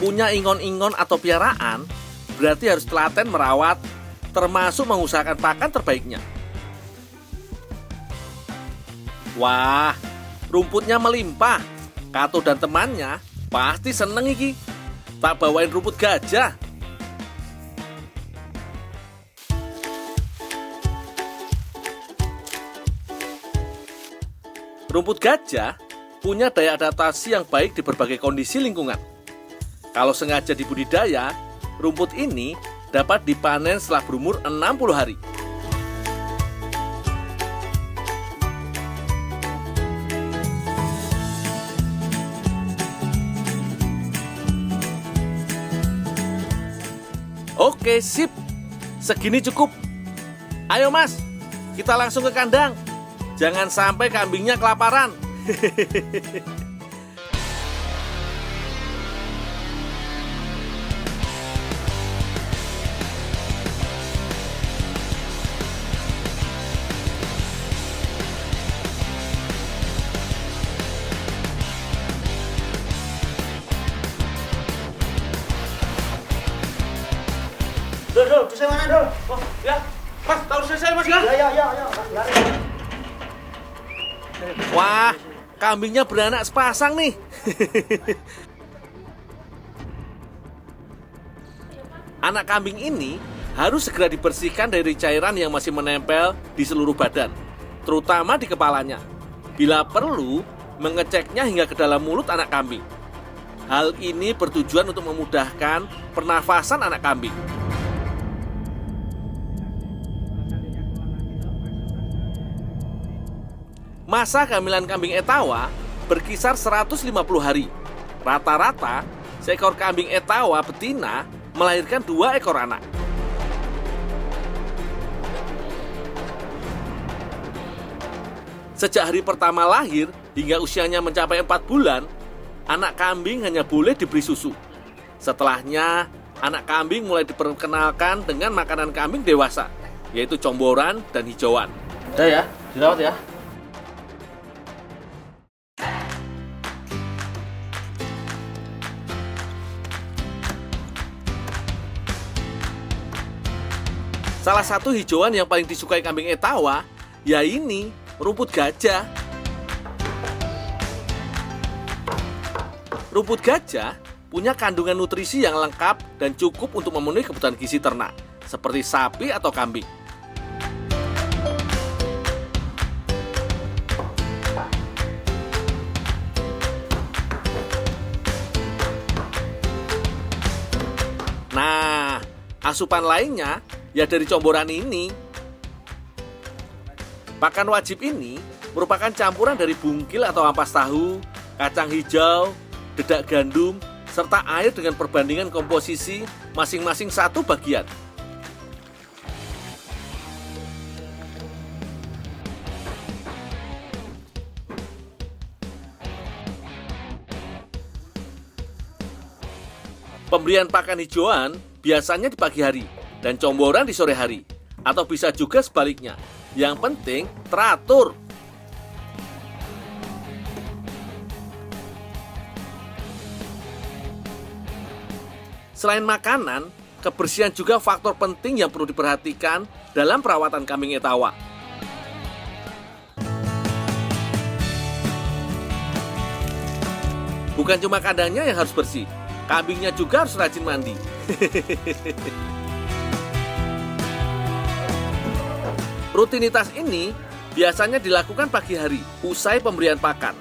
Punya ingon-ingon atau piaraan, berarti harus telaten merawat, termasuk mengusahakan pakan terbaiknya. Wah, rumputnya melimpah. Kato dan temannya pasti seneng iki. Tak bawain rumput gajah. Rumput gajah punya daya adaptasi yang baik di berbagai kondisi lingkungan. Kalau sengaja dibudidaya, rumput ini dapat dipanen setelah berumur 60 hari. Oke, sip. Segini cukup. Ayo mas, kita langsung ke kandang. Jangan sampai kambingnya kelaparan. Dul, saya mana, Dul? Oh, ya. Mas, tahu saya mas ya? Ya. Lari. Wah, kambingnya beranak sepasang nih. Anak kambing ini harus segera dibersihkan dari cairan yang masih menempel di seluruh badan, terutama di kepalanya. Bila perlu, mengeceknya hingga ke dalam mulut anak kambing. Hal ini bertujuan untuk memudahkan pernafasan anak kambing. Masa kehamilan kambing Etawa berkisar 150 hari. Rata-rata, seekor kambing Etawa betina melahirkan 2 ekor anak. Sejak hari pertama lahir hingga usianya mencapai 4 bulan, anak kambing hanya boleh diberi susu. Setelahnya, anak kambing mulai diperkenalkan dengan makanan kambing dewasa, yaitu comboran dan hijauan. Udah ya, dirawat ya. Salah satu hijauan yang paling disukai kambing Etawa, ya ini, rumput gajah. Rumput gajah punya kandungan nutrisi yang lengkap dan cukup untuk memenuhi kebutuhan gizi ternak, seperti sapi atau kambing. Nah, asupan lainnya ya dari comboran ini. Pakan wajib ini merupakan campuran dari bungkil atau ampas tahu, kacang hijau, dedak gandum, serta air dengan perbandingan komposisi masing-masing 1 bagian. Pemberian pakan hijauan biasanya di pagi hari dan comboran di sore hari, atau bisa juga sebaliknya. Yang penting teratur. Selain makanan, kebersihan juga faktor penting yang perlu diperhatikan dalam perawatan kambing Etawa. Bukan cuma kandangnya yang harus bersih, kambingnya juga harus rajin mandi. Rutinitas ini biasanya dilakukan pagi hari usai pemberian pakan.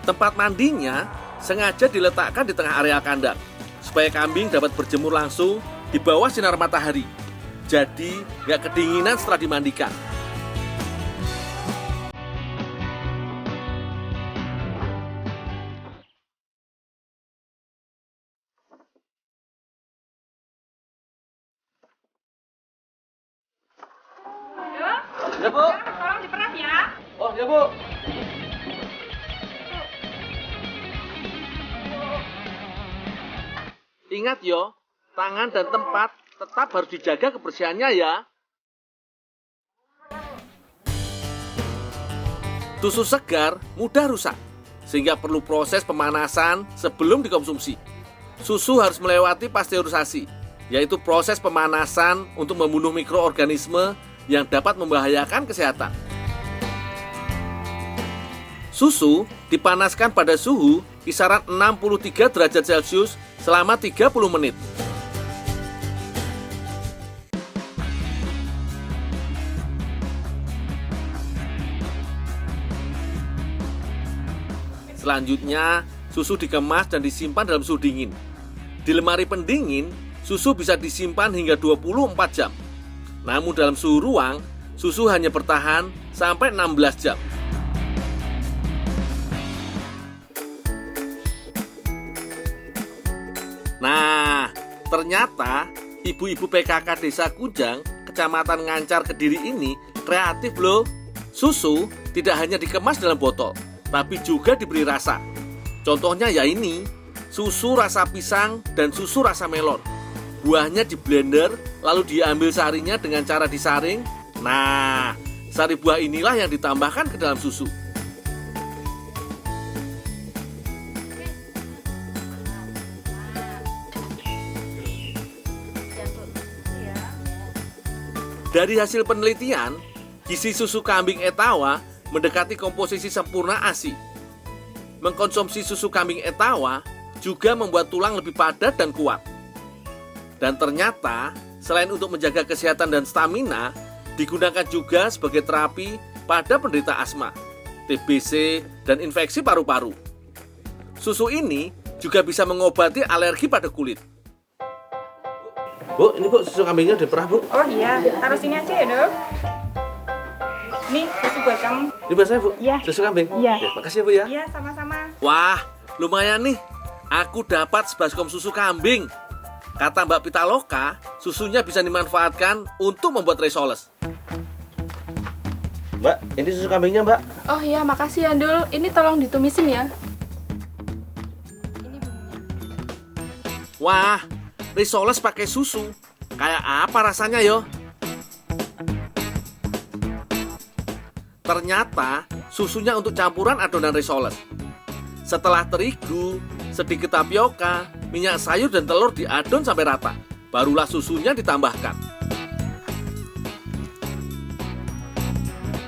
Tempat mandinya sengaja diletakkan di tengah area kandang supaya kambing dapat berjemur langsung di bawah sinar matahari. Jadi nggak kedinginan setelah dimandikan. Ya, Bu. tolong diperas ya. Oh, ya, Bu. Ingat yo, tangan dan tempat tetap harus dijaga kebersihannya ya. Susu segar mudah rusak, sehingga perlu proses pemanasan sebelum dikonsumsi. susu harus melewati pasteurisasi, yaitu proses pemanasan untuk membunuh mikroorganisme yang dapat membahayakan kesehatan. Susu dipanaskan pada suhu kisaran 63 derajat Celcius selama 30 menit. Selanjutnya, susu dikemas dan disimpan dalam suhu dingin. Di lemari pendingin, susu bisa disimpan hingga 24 jam. Namun dalam suhu ruang, susu hanya bertahan sampai 16 jam. Nah, ternyata ibu-ibu PKK Desa Kujang, Kecamatan Ngancar, Kediri ini kreatif loh. Susu tidak hanya dikemas dalam botol, tapi juga diberi rasa. Contohnya ya ini, susu rasa pisang dan susu rasa melon. Buahnya di blender, lalu diambil sarinya dengan cara disaring. Nah, sari buah inilah yang ditambahkan ke dalam susu. Dari hasil penelitian, gizi susu kambing Etawa mendekati komposisi sempurna ASI. Mengkonsumsi susu kambing Etawa juga membuat tulang lebih padat dan kuat. Dan ternyata, selain untuk menjaga kesehatan dan stamina, digunakan juga sebagai terapi pada penderita asma, TBC, dan infeksi paru-paru. Susu ini juga bisa mengobati alergi pada kulit. Bu, ini Bu, susu kambingnya udah perah, Bu. Oh iya, taruh sini aja ya, Dok. Nih, susu buat kamu. Ini biasanya, Bu? Iya. Susu kambing? Iya. Ya, makasih ya, Bu ya. Iya, sama-sama. Wah, lumayan nih. Aku dapat sebaskom susu kambing. Kata Mbak Pitaloka, susunya bisa dimanfaatkan untuk membuat risoles. Mbak, ini susu kambingnya, Mbak. Oh iya, makasih ya, Dul. Ini tolong ditumisin ya. Wah, risoles pakai susu. Kayak apa rasanya yo? Ternyata susunya untuk campuran adonan risoles. Setelah terigu, sedikit tapioka, minyak sayur dan telur diadon sampai rata. Barulah susunya ditambahkan.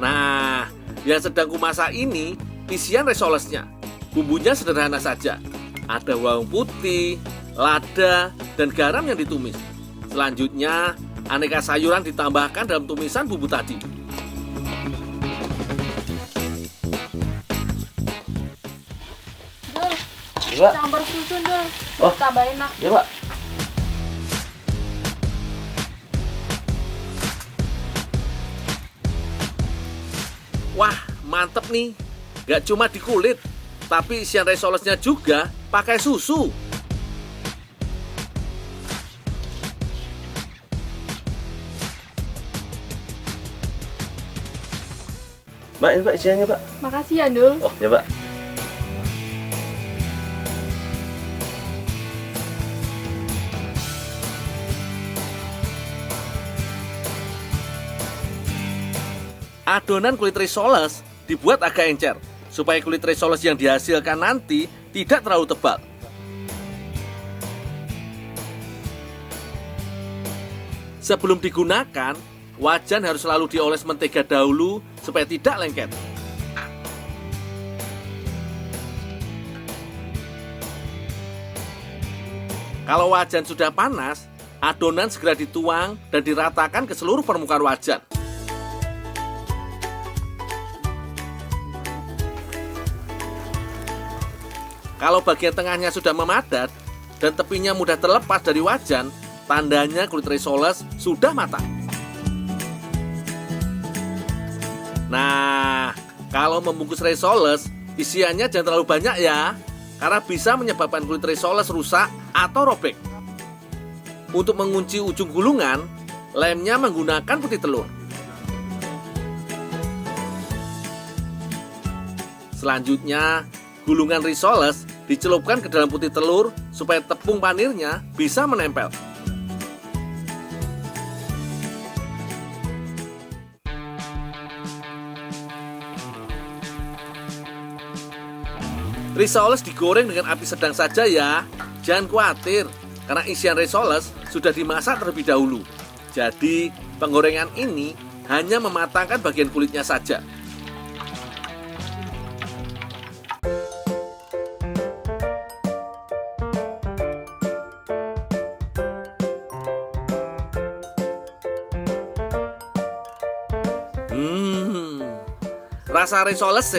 Nah, yang sedang kumasak ini isian risolesnya. Bumbunya sederhana saja. Ada bawang putih, lada, dan garam yang ditumis. Selanjutnya, aneka sayuran ditambahkan dalam tumisan bumbu tadi. Dul, Ya, Pak. campur susu, Dul. Oh. Tambah enak. Ya, Pak. Wah, mantep nih. Gak cuma di kulit, tapi isian risolesnya juga pakai susu. Mbak, ini Pak isiannya, Pak. Makasih ya, Dul. Oh, ya, Pak. Adonan kulit risoles dibuat agak encer supaya kulit risoles yang dihasilkan nanti tidak terlalu tebal. Sebelum digunakan, wajan harus selalu dioles mentega dahulu supaya tidak lengket. Kalau wajan sudah panas, adonan segera dituang dan diratakan ke seluruh permukaan wajan. Kalau bagian tengahnya sudah memadat dan tepinya mudah terlepas dari wajan, tandanya kulit risoles sudah matang. Nah, kalau membungkus risoles, isiannya jangan terlalu banyak ya, karena bisa menyebabkan kulit risoles rusak atau robek. Untuk mengunci ujung gulungan, lemnya menggunakan putih telur. Selanjutnya, gulungan risoles dicelupkan ke dalam putih telur supaya tepung panirnya bisa menempel. Risoles digoreng dengan api sedang saja ya, Jangan khawatir, karena isian risoles sudah dimasak terlebih dahulu. Jadi, penggorengan ini hanya mematangkan bagian kulitnya saja. Rasa risoles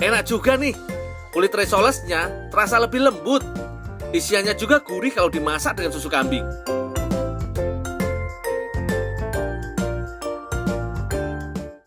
enak juga nih. Kulit risolesnya terasa lebih lembut. Isiannya juga gurih kalau dimasak dengan susu kambing.